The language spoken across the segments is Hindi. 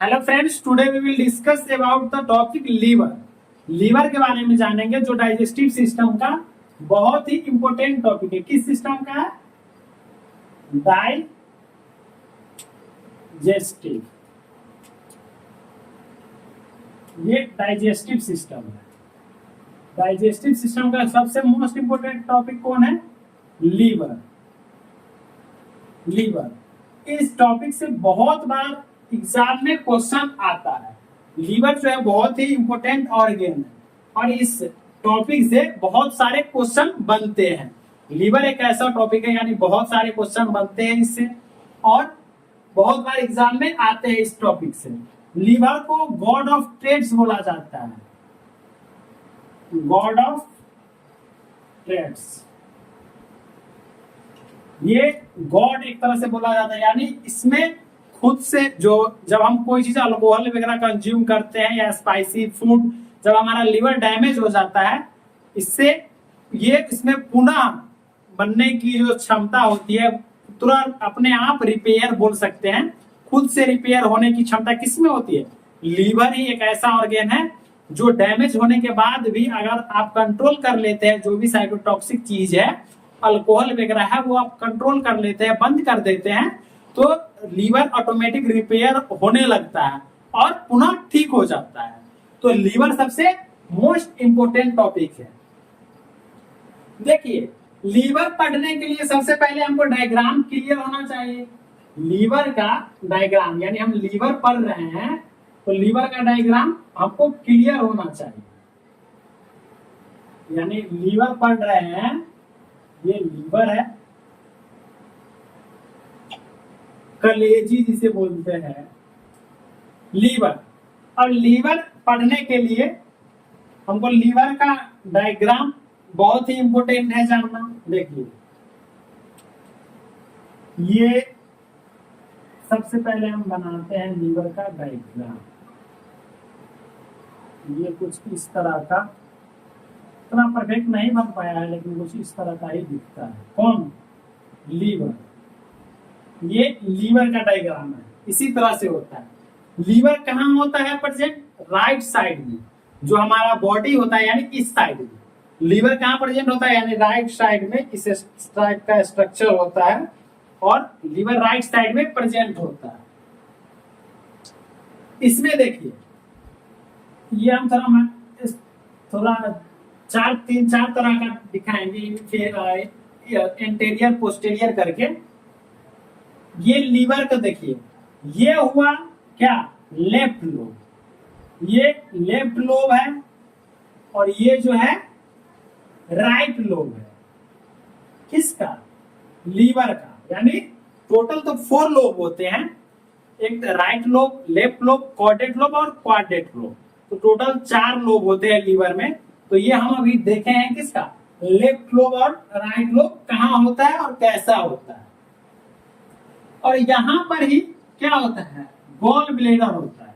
Hello friends, today we will discuss about the topic liver. Liver के बारे में जानेंगे जो डाइजेस्टिव सिस्टम का बहुत ही इंपॉर्टेंट टॉपिक है। किस सिस्टम का है? डाइजेस्टिव। ये डाइजेस्टिव सिस्टम है। डाइजेस्टिव सिस्टम का सबसे मोस्ट इंपोर्टेंट टॉपिक कौन है? लीवर। लीवर इस टॉपिक से बहुत बार एग्जाम में क्वेश्चन आता है। लीवर जो है बहुत ही इंपॉर्टेंट ऑर्गन है और इस टॉपिक से बहुत सारे क्वेश्चन बनते हैं। लीवर एक ऐसा टॉपिक है यानी बहुत सारे क्वेश्चन बनते हैं इससे और बहुत बार एग्जाम में आते हैं इस टॉपिक से। लीवर को गॉड ऑफ ट्रेड्स बोला जाता है। गॉड ऑफ ट्रेड्स, ये गॉड एक तरह से बोला जाता है, यानी इसमें खुद से जो जब हम कोई चीज अल्कोहल वगैरह कंज्यूम करते हैं या स्पाइसी फूड, जब हमारा लिवर डैमेज हो जाता है, इससे ये इसमें पुनः बनने की जो क्षमता होती है तुरंत अपने आप रिपेयर बोल सकते हैं। खुद से रिपेयर होने की क्षमता किसमें होती है? लीवर ही एक ऐसा ऑर्गन है जो डैमेज होने के बाद भी अगर आप कंट्रोल कर लेते हैं, जो भी साइटोटॉक्सिक चीज है, अल्कोहल वगैरह है, वो आप कंट्रोल कर लेते हैं, बंद कर देते हैं, तो लीवर ऑटोमेटिक रिपेयर होने लगता है और पुनः ठीक हो जाता है। तो लीवर सबसे मोस्ट इंपोर्टेंट टॉपिक है। देखिए, लीवर पढ़ने के लिए सबसे पहले हमको डायग्राम क्लियर होना चाहिए। लीवर का डायग्राम, यानी हम लीवर पढ़ रहे हैं तो लीवर का डायग्राम हमको क्लियर होना चाहिए। यानी लीवर पढ़ रहे हैं, ये लीवर है, कलेजी जिसे बोलते हैं लीवर। और लीवर पढ़ने के लिए हमको लीवर का डायग्राम बहुत ही इंपोर्टेंट है जानना। देखिए, ये सबसे पहले हम बनाते हैं लीवर का डायग्राम। ये कुछ इस तरह का, इतना परफेक्ट नहीं बन पाया है लेकिन कुछ इस तरह का ही दिखता है। कौन? लीवर। ये लीवर का डायग्राम है, इसी तरह से होता है। लीवर कहाँ होता है प्रेजेंट? राइट साइड में। जो हमारा बॉडी होता है यानी इस साइड में लीवर कहाँ प्रेजेंट होता है, यानी राइट साइड में। इस टाइप का स्ट्रक्चर होता है और लीवर राइट साइड में प्रेजेंट होता है। इसमें देखिए, ये हम थोड़ा तीन चार तरह का दिखाएंगे, फिर एंटेरियर पोस्टेरियर करके। ये लीवर का देखिए, ये हुआ क्या? Left lobe. ये लेफ्ट लोब है और ये जो है राइट लोब है। किसका? लीवर का। यानी टोटल तो 4 लोब होते हैं, एक right lobe, left lobe, chordate lobe और क्वाड्रेट लोब। तो टोटल 4 लोब होते हैं लीवर में। तो ये हम अभी देखे हैं किसका? लेफ्ट लोब और राइट लोब कहाँ होता है और कैसा होता है। और यहां पर ही क्या होता है? गॉल ब्लेडर होता है।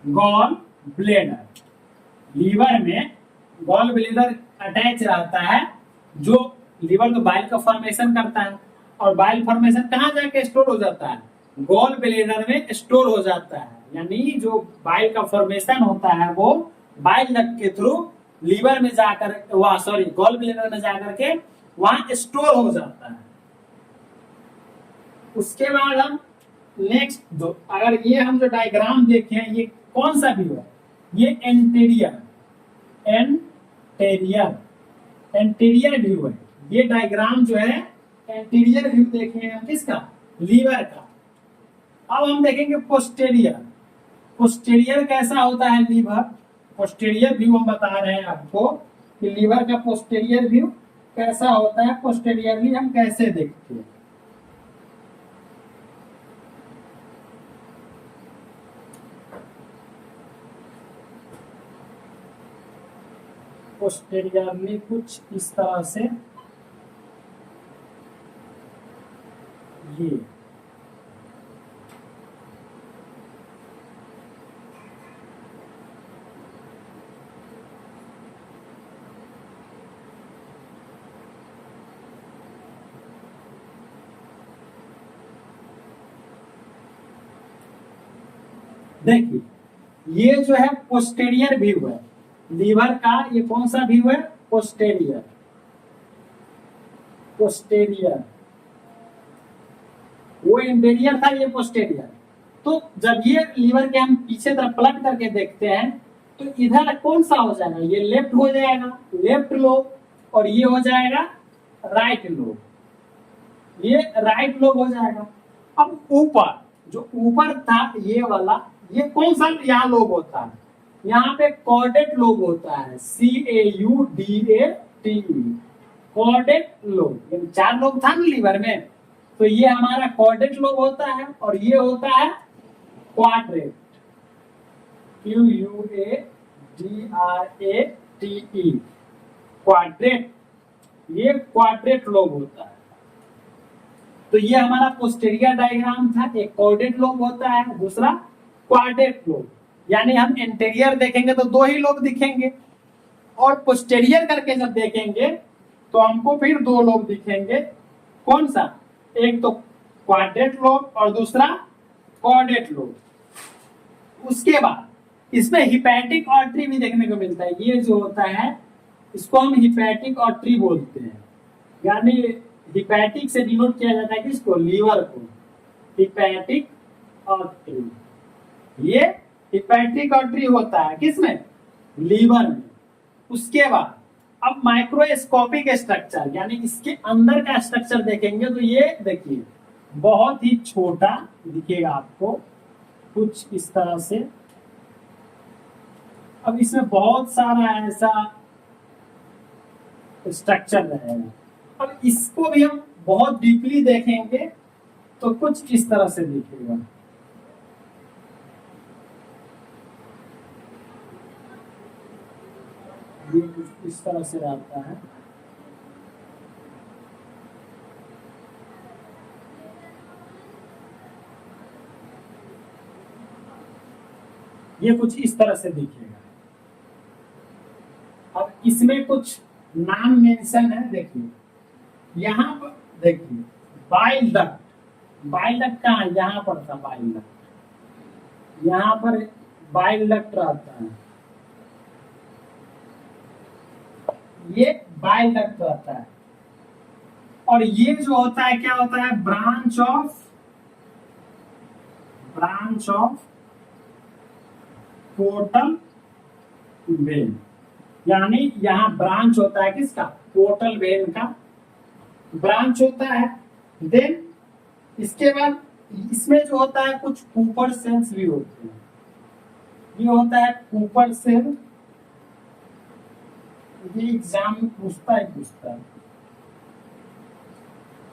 गॉल ब्लेडर, लीवर में गॉल ब्लेडर अटैच रहता है, जो लीवर तो बाइल का फॉर्मेशन करता है और बाइल फॉर्मेशन कहाँ जाके स्टोर हो जाता है? गॉल ब्लेडर में स्टोर हो जाता है। यानी जो बाइल का फॉर्मेशन होता है वो बाइल डक्ट के थ्रू लीवर में जाकर, गॉल ब्लेडर में जाकर के वहां स्टोर हो जाता है। उसके बाद हम नेक्स्ट अगर ये हम जो डायग्राम देखें, ये कौन सा व्यू है? ये एंटीरियर व्यू है। ये डायग्राम जो है एंटीरियर व्यू देखे हैं किसका? लीवर का। अब हम देखेंगे पोस्टेरियर। पोस्टेरियर कैसा होता है लीवर? पोस्टेरियर व्यू हम बता रहे हैं आपको कि लीवर का पोस्टेरियर व्यू कैसा होता है, पोस्टेरियरली हम कैसे देखते हैं। पोस्टेरियरली कुछ इस तरह से ये देखिए ये जो है पोस्टेरियर व्यू है लीवर का, ये कौन सा व्यू है? पोस्टेरियर। पोस्टेरियर वो इंटीरियर था, ये पोस्टेरियर। तो जब ये लीवर के हम पीछे तरफ पलट करके देखते हैं तो इधर कौन सा हो जाएगा? ये लेफ्ट हो जाएगा, लेफ्ट लोब, और ये हो जाएगा राइट लोब, ये राइट लोब हो जाएगा। अब ऊपर जो ऊपर था ये वाला, ये कौन सा यहाँ लोब होता है? यहाँ पे कॉर्डेट लोब होता है, CAUDATE, कॉर्डेट लोब। 4 लोब था ना लीवर में, तो ये हमारा कॉर्डेट लोब होता है, और ये होता है क्वाड्रेट, QUADRATE, क्वाड्रेट, ये क्वाड्रेट लोब होता है। तो ये हमारा पोस्टेरियर डायग्राम था। एक कॉर्डेट लोब होता है, दूसरा क्वाड्रेट लोब। यानी हम इंटीरियर देखेंगे तो 2 ही लोब दिखेंगे, और पोस्टेरियर करके जब देखेंगे तो हमको फिर 2 लोब दिखेंगे। कौन सा? एक तो क्वाड्रेट लोब और दूसरा कॉर्डेट लोब। उसके बाद इसमें हिपैटिक आर्टरी भी देखने को मिलता है। ये जो होता है इसको हम हिपैटिक आर्टरी बोलते हैं, यानी हिपैटिक से डिनोट किया जाता है किसको? लीवर को, हिपैटिक आर्टरी। ये हिपैटिक आर्टरी होता है किसमें? लीवर में। उसके बाद अब माइक्रोस्कोपिक स्ट्रक्चर, यानी इसके अंदर का स्ट्रक्चर देखेंगे तो ये देखिए बहुत ही छोटा दिखेगा आपको, कुछ इस तरह से। अब इसमें बहुत सारा ऐसा स्ट्रक्चर रहेगा। अब इसको भी हम बहुत डीपली देखेंगे तो कुछ इस तरह से दिखेगा। ये कुछ इस तरह से रहता है। ये कुछ इस तरह से दिखेगा। अब इसमें कुछ नाम मेंशन है, देखिए यहाँ पर देखिए बाइल डक्ट। बाइल डक्ट कहाँ है? यहाँ पर था बाइल डक्ट, यहाँ पर बाइल डक्ट रहता है, ये बाइल डक्ट रहता है। और ये जो होता है क्या होता है? ब्रांच ऑफ पोर्टल वेन, यानी यहाँ ब्रांच होता है किसका? पोर्टल वेन का ब्रांच होता है। देन इसके बाद इसमें जो होता है कुछ कूपर सेल्स भी होते हैं। ये होता है कूपर सेल, ये एग्जाम में पूछता है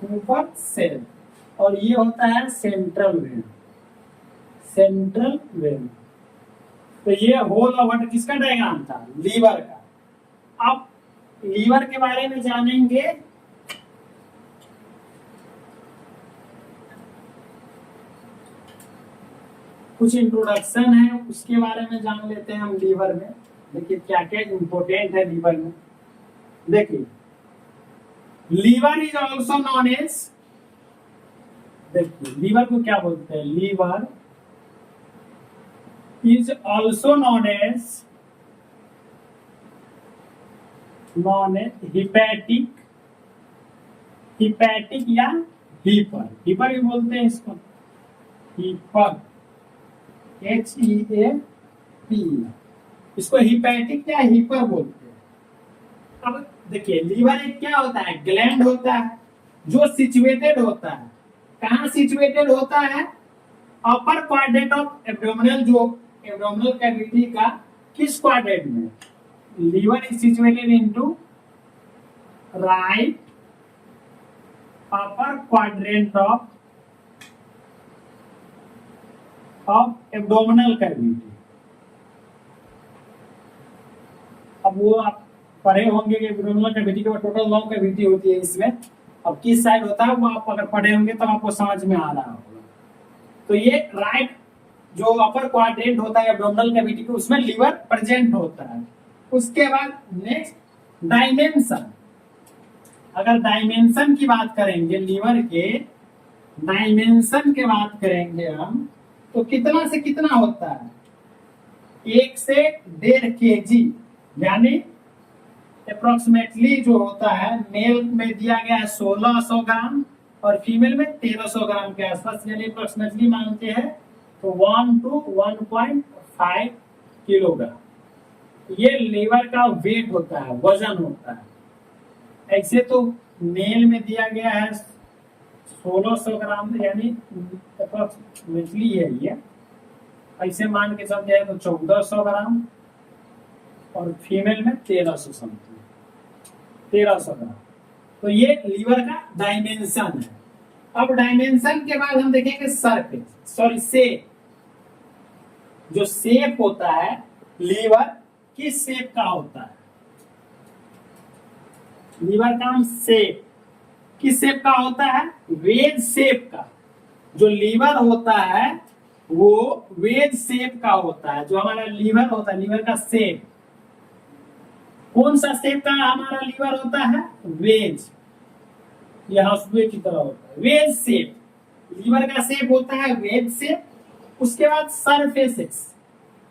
कूपर सेल। और ये होता है सेंट्रल वेन, सेंट्रल वेन। तो ये होल ओवर किसका डायग्राम था? लीवर का। अब लीवर के बारे में जानेंगे। कुछ इंट्रोडक्शन है उसके बारे में जान लेते हैं हम लीवर में। देखिए क्या क्या इंपोर्टेंट है लीवर में। देखिए liver is also known as, देखिए लीवर को क्या बोलते हैं? Liver is also known as hepatic, hepatic या हीपर, हीपर भी बोलते हैं इसको, हीपर, HEAP, इसको हिपैटिक या हीपर बोलते हैं। अब देखिए लीवर एक क्या होता है? ग्लैंड होता है जो सिचुएटेड होता है। कहाँ सिचुएटेड होता है? अपर क्वाड्रेंट ऑफ एब्डोमिनल, जो एब्डोमिनल कैविटी का किस क्वाड्रेंट में? Liver is situated into right upper quadrant of abdominal cavity. अब वो आप पढ़े होंगे कि एब्डोमिनल कैविटी का टोटल 9 कैविटी होती है इसमें। अब किस साइड होता है वो आप अगर पढ़े होंगे तो आपको समझ में आ रहा होगा। तो ये राइट जो अपर क्वाड्रेंट होता है एब्डोमिनल कैविटी के, उसमें लीवर प्रेजेंट होता है। उसके बाद नेक्स्ट डायमेंशन। अगर डायमेंशन की बात करेंगे, लीवर के डायमेंशन की बात करेंगे हम, तो कितना से कितना होता है, 1 से 1.5 kg, यानी अप्रोक्सीमेटली जो होता है, मेल में दिया गया है 1600 ग्राम और फीमेल में 1300 ग्राम के आसपास, यानी अप्रोक्सीमेटली मानते हैं तो 1 to 1.5 किलोग्राम ये लीवर का वेट होता है, वजन होता है। ऐसे तो मेल में दिया गया है 1600 ग्राम, यानी अप्रोक्सीमेटली है ये, ऐसे मान के चलते हैं तो 1400 ग्राम और फीमेल में 1300 समथिंग, 1300 ग्राम। तो ये लीवर का डायमेंशन है। अब डायमेंशन के बाद हम देखेंगे सरफेस, सॉरी शेप। जो शेप होता है लीवर किस शेप का होता है, लीवर का हम शेप किस शेप का होता है, वेज शेप का। जो लीवर होता है वो वेज शेप का होता है। जो हमारा लीवर होता है, लीवर का शेप कौन सा शेप का हमारा लीवर होता है, वेज, यह हंसुए की तरह होता है, वेज शेप। लीवर का शेप होता है वेज शेप। उसके बाद सरफेसेस,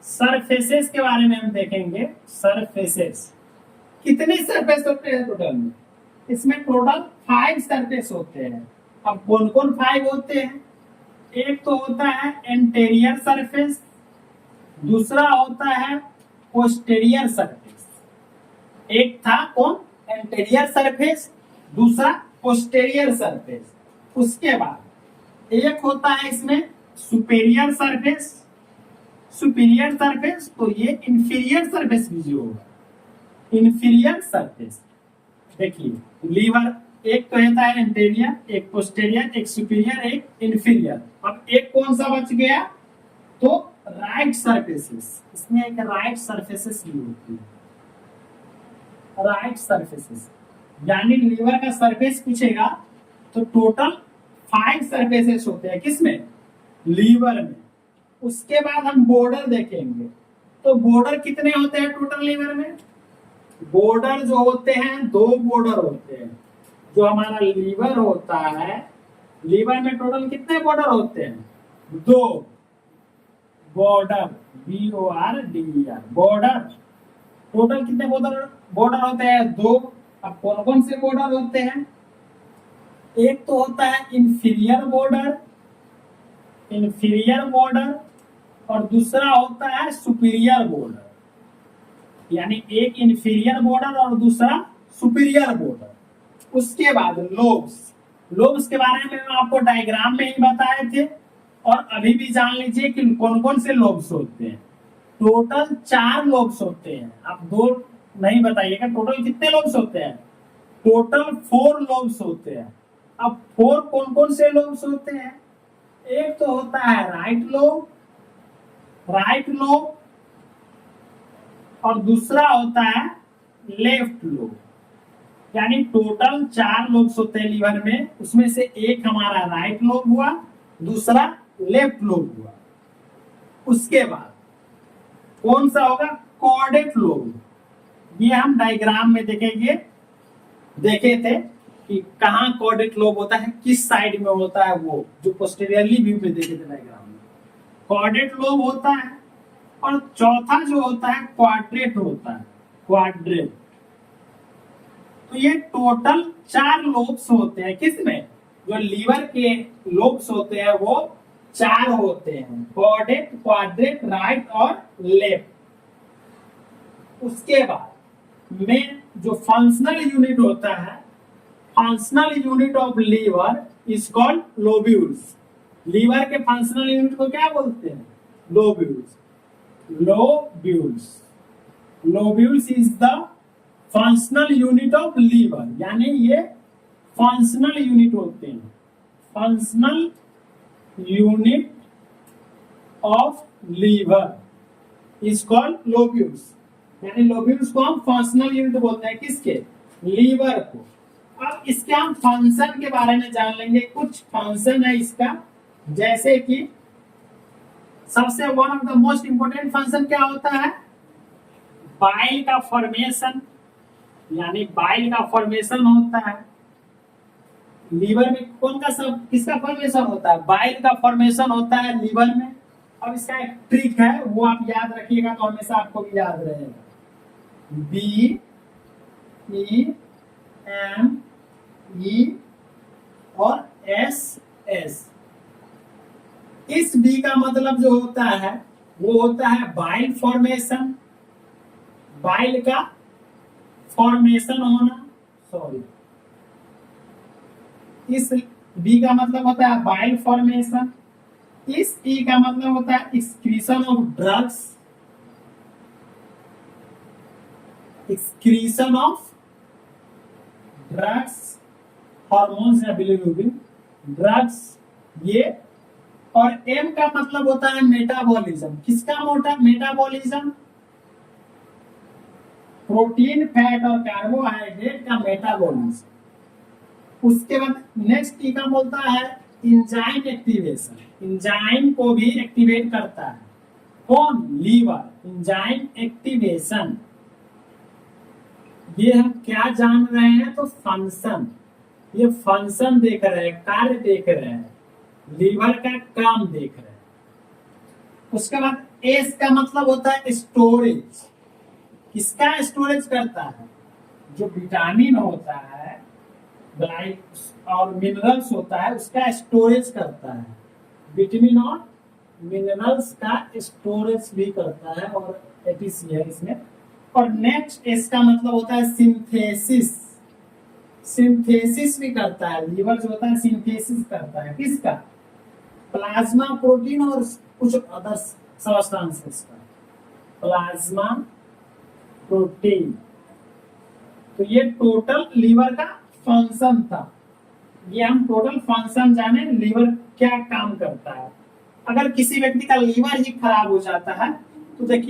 सरफेसेस के बारे में हम देखेंगे। सरफेसेस कितने सरफेस होते हैं टोटल में, इसमें टोटल 5 सरफेस होते हैं। अब कौन कौन 5 होते हैं, एक तो होता है एंटेरियर सरफेस, दूसरा होता है पोस्टेरियर सरफेस। एक था कौन, एंटेरियर सरफेस, दूसरा पोस्टेरियर सरफेस। उसके बाद एक होता है इसमें सुपेरियर सरफेस, सुपीरियर सरफेस, तो ये इंफीरियर सरफेस भी जो होगा, इंफीरियर सरफेस। देखिए लीवर एक तो होता है एंटेरियर, एक पोस्टेरियर, एक सुपीरियर, एक इंफीरियर। अब एक कौन सा बच गया, तो राइट सरफेसेस। इसमें एक राइट सरफेसेस भी होती है, राइट सरफेसेस। यानी लीवर का सरफेस पूछेगा तो टोटल 5 सरफेसेस होते हैं, किसमें, लीवर में। उसके बाद हम बॉर्डर देखेंगे, तो बॉर्डर कितने होते हैं टोटल लीवर में, बॉर्डर जो होते हैं 2 बॉर्डर होते हैं। जो हमारा लीवर होता है, लीवर में टोटल कितने बॉर्डर होते हैं, 2 बॉर्डर, BORDER, बॉर्डर। टोटल कितने बॉर्डर होते हैं, 2। अब कौन कौन से बॉर्डर होते हैं, एक तो होता है इंफीरियर बॉर्डर, इंफीरियर बॉर्डर, और दूसरा होता है सुपीरियर बॉर्डर। यानी एक इंफीरियर बॉर्डर और दूसरा सुपीरियर बॉर्डर। उसके बाद लोब्स, लोब्स के बारे में मैं आपको डायग्राम में ही बताए थे, और अभी भी जान लीजिए कि कौन कौन से लोब्स होते हैं। टोटल 4 लोब्स होते हैं, आप 2 नहीं बताइएगा, टोटल कितने लोब्स होते हैं, टोटल 4 लोब्स होते हैं। अब 4 कौन कौन से लोब्स होते हैं, एक तो होता है राइट लोब, राइट लोब, और दूसरा होता है लेफ्ट लोब। यानी टोटल 4 लोब्स होते हैं लीवर में, उसमें से एक हमारा राइट लोब हुआ, दूसरा लेफ्ट लोब हुआ। उसके बाद कौन सा होगा, कॉर्डेट लोब। ये हम डायग्राम में देखेंगे, देखे थे कि कहाँ कॉर्डेट लोब होता है, किस साइड में होता है, वो जो पोस्टीरियरली व्यू में देखे थे डायग्राम में, कॉर्डेट लोब होता है। और चौथा जो होता है क्वाड्रेट होता है, क्वाड्रेट। तो ये टोटल 4 लोब्स होते हैं, किसमें, जो लीवर के लोब्स होते हैं वो 4 होते हैं, कॉर्डेट, क्वाड्रेट, राइट और लेफ्ट। उसके बाद में जो फंक्शनल यूनिट होता है, functional unit of liver is called lobules. Liver के फंक्शनल यूनिट को क्या बोलते हैं, lobules. Lobules, lobules is the functional unit of liver, यानी ये फंक्शनल यूनिट होते हैं, functional unit of liver is called lobules. यानी लोब्यूल्स को हम फंक्शनल यूनिट बोलते हैं, किसके, लीवर को। अब इसके हम फंक्शन के बारे में जान लेंगे। कुछ फंक्शन है इसका, जैसे कि सबसे one of the most important function क्या होता है, बाइल का फॉर्मेशन। यानी बाइल का फॉर्मेशन होता है लीवर में। कौन का सब किसका फॉर्मेशन होता है, बाइल का फॉर्मेशन होता है लीवर में। अब इसका एक ट्रिक है, वो आप याद रखिएगा तो हमेशा आपको भी याद रहेगा। बी ई एम ई और एस एस। इस बी का मतलब जो होता है वो होता है बाइल फॉर्मेशन, बाइल का फॉर्मेशन होना, सॉरी, इस बी का मतलब होता है बाइल फॉर्मेशन। इस ई का मतलब होता है excretion of drugs, excretion of drugs, hormones या बिलीरुबिन, ड्रग्स ये। और एम का मतलब होता है मेटाबॉलिज्म। किसका मेटाबॉलिज्म? प्रोटीन, फैट और कार्बोहाइड्रेट का मेटाबॉलिज्म। उसके बाद नेक्स्ट टी का बोलता है इंजाइम एक्टिवेशन। इंजाइम को भी एक्टिवेट करता है कौन? लीवर। इंजाइम एक्टिवेशन, ये हम क्या जान रहे हैं? तो फंक्शन, ये फंक्शन देख रहे हैं, कार्य देख रहे हैं, लीवर का काम देख रहे हैं। उसके बाद एस का मतलब होता है स्टोरेज। किसका स्टोरेज करता है? जो विटामिन होता है, ग्लाइक और मिनरल्स होता है, उसका स्टोरेज करता है। विटामिन और मिनरल्स का स्टोरेज भी करता है और एटीसी है इसमें। और नेक्स्ट एस का मतलब होता है सिंथेसिस। सिंथेसिस भी करता है, लीवर जो होता है सिंथेसिस करता है। किसका? प्लाज्मा प्रोटीन और कुछ अदर सब्सटेंसेस का, प्लाज्मा प्रोटीन। तो ये टोटल लीवर का फंक्शन था। ये हम टोटल फंक्शन जाने लीवर क्या काम करता है। अगर किसी व्यक्ति का लीवर ही खराब हो जाता है तो देखिए